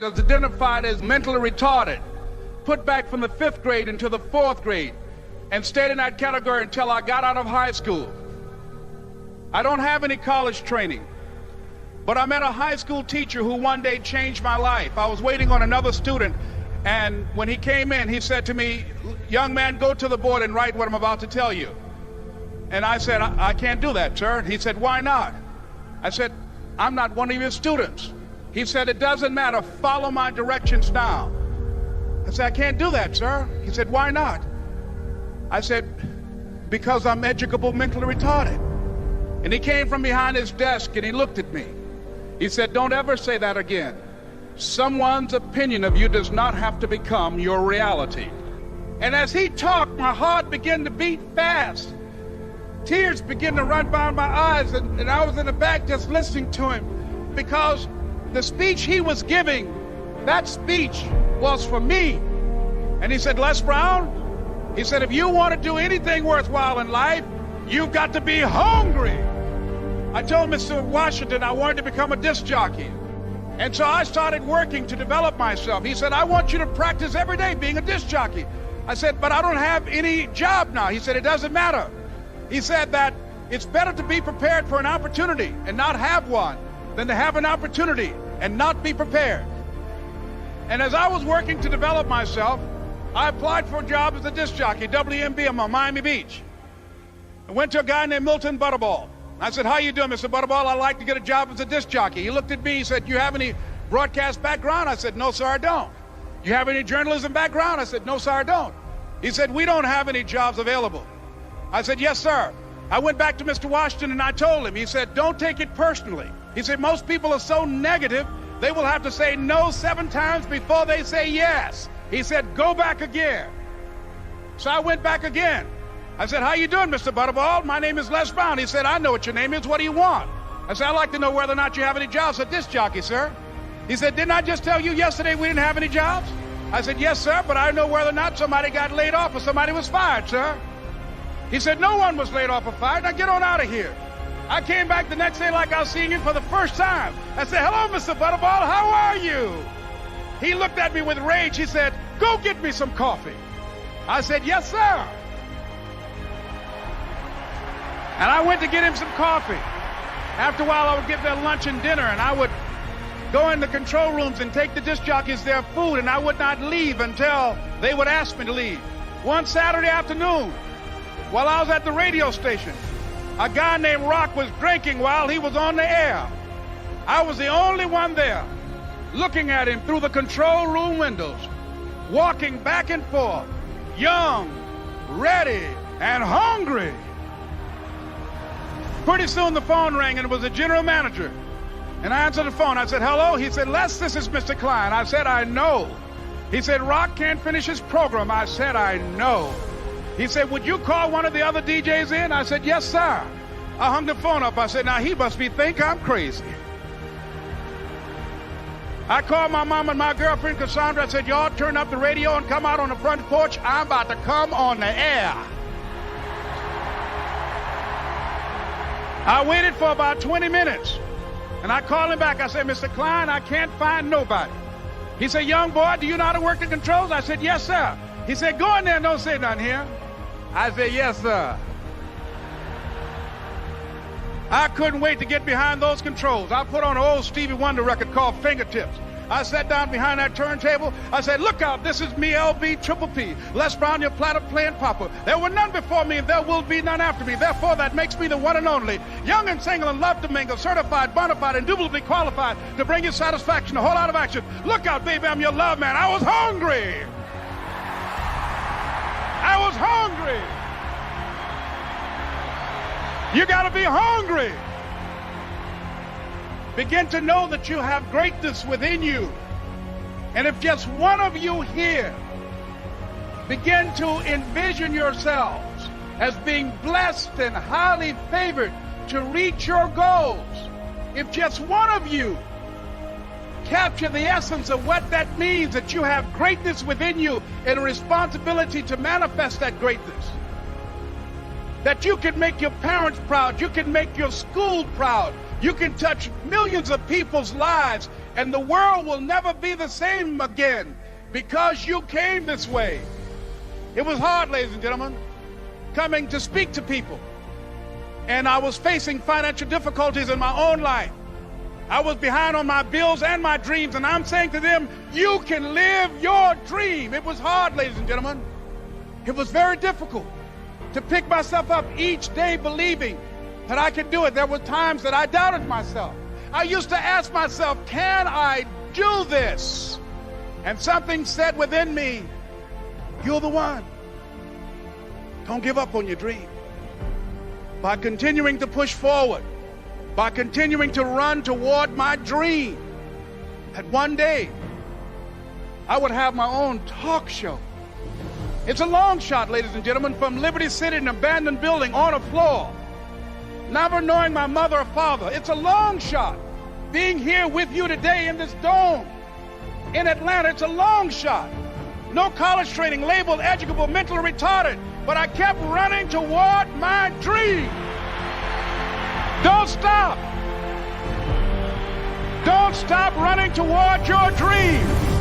is identified as mentally retarded, put back from the 5th grade into the 4th grade, and stayed in that category until I got out of high school. I don't have any college training, but I met a high school teacher who one day changed my life. I was waiting on another student, and when he came in, he said to me, "Young man, go to the board and write what I'm about to tell you." And I said, I can't do that, sir. He said, "Why not?" I said, "I'm not one of your students." He said, "It doesn't matter. Follow my directions now." I said, "I can't do that, sir." He said, "Why not?" I said, "Because I'm educable mentally retarded." And he came from behind his desk and he looked at me. He said, "Don't ever say that again. Someone's opinion of you does not have to become your reality." And as he talked, my heart began to beat fast. Tears began to run down my eyes, and I was in the back just listening to him, because the speech he was giving, that speech was for me. And he said, "Les Brown," he said, "if you want to do anything worthwhile in life, you've got to be hungry." I told Mr. Washington I wanted to become a disc jockey. And so I started working to develop myself. He said, "I want you to practice every day being a disc jockey." I said, "But I don't have any job now." He said, "It doesn't matter." He said that it's better to be prepared for an opportunity and not have one than to have an opportunity and not be prepared. And as I was working to develop myself, I applied for a job as a disc jockey, WMBM on Miami Beach. I went to a guy named Milton Butterball. I said, "How you doing, Mr. Butterball? I'd like to get a job as a disc jockey." He looked at me, he said, "You have any broadcast background?" I said, "No, sir, I don't." "You have any journalism background?" I said, "No, sir, I don't." He said, "We don't have any jobs available." I said, "Yes, sir." I went back to Mr. Washington and I told him. He said, "Don't take it personally." He said, "Most people are so negative, they will have to say no 7 times before they say yes." He said, "Go back again." So I went back again. I said, "How you doing, Mr. Butterball? My name is Les Brown." He said, "I know what your name is. What do you want?" I said, "I'd like to know whether or not you have any jobs at disc jockey, sir." He said, "Didn't I just tell you yesterday we didn't have any jobs?" I said, "Yes, sir, but I know whether or not somebody got laid off or somebody was fired, sir." He said, "No one was laid off or fired. Now get on out of here." I came back the next day like I was seeing him for the first time. I said, "Hello, Mr. Butterball, how are you?" He looked at me with rage. He said, "Go get me some coffee." I said, "Yes, sir." And I went to get him some coffee. After a while, I would get their lunch and dinner, and I would go in the control rooms and take the disc jockeys their food, and I would not leave until they would ask me to leave. One Saturday afternoon, while I was at the radio station, a guy named Rock was drinking while he was on the air. I was the only one there, looking at him through the control room windows, walking back and forth, young, ready, and hungry. Pretty soon the phone rang, and it was the general manager. And I answered the phone. I said, "Hello?" He said, "Les, this is Mr. Klein." I said, "I know." He said, "Rock can't finish his program." I said, "I know." He said, "Would you call one of the other DJs in?" I said, "Yes, sir." I hung the phone up. I said, "Now he must think I'm crazy." I called my mom and my girlfriend, Cassandra. I said, "Y'all turn up the radio and come out on the front porch. I'm about to come on the air." I waited for about 20 minutes, and I called him back. I said, "Mr. Klein, I can't find nobody." He said, "Young boy, do you know how to work the controls?" I said, "Yes, sir." He said, "Go in there and don't say nothing here." I said, "Yes, sir." I couldn't wait to get behind those controls. I put on an old Stevie Wonder record called Fingertips. I sat down behind that turntable. I said, "Look out, this is me, LB Triple P, Les Brown, your platter playing papa. There were none before me, and there will be none after me. Therefore, that makes me the one and only. Young and single and love to mingle, certified, bona fide, indubitably qualified to bring you satisfaction, a whole lot of action. Look out, baby, I'm your love man." I was hungry. I was hungry. You got to be hungry. Begin to know that you have greatness within you. And if just one of you here begin to envision yourselves as being blessed and highly favored to reach your goals, if just one of you capture the essence of what that means, that you have greatness within you and a responsibility to manifest that greatness, that you can make your parents proud, you can make your school proud, you can touch millions of people's lives And the world will never be the same again because you came this way. It was hard, ladies and gentlemen, coming to speak to people. And I was facing financial difficulties in my own life. I was behind on my bills and my dreams, and I'm saying to them, you can live your dream. It was hard, ladies and gentlemen. It was very difficult to pick myself up each day believing that I could do it. There were times that I doubted myself. I used to ask myself, can I do this? And something said within me, you're the one. Don't give up on your dream. By continuing to push forward, by continuing to run toward my dream, that one day I would have my own talk show. It's a long shot, ladies and gentlemen, from Liberty City, an abandoned building on a floor, never knowing my mother or father. It's a long shot. Being here with you today in this dome in Atlanta, it's a long shot. No college training, labeled educable, mentally retarded, but I kept running toward my dream. Don't stop. Don't stop running toward your dream.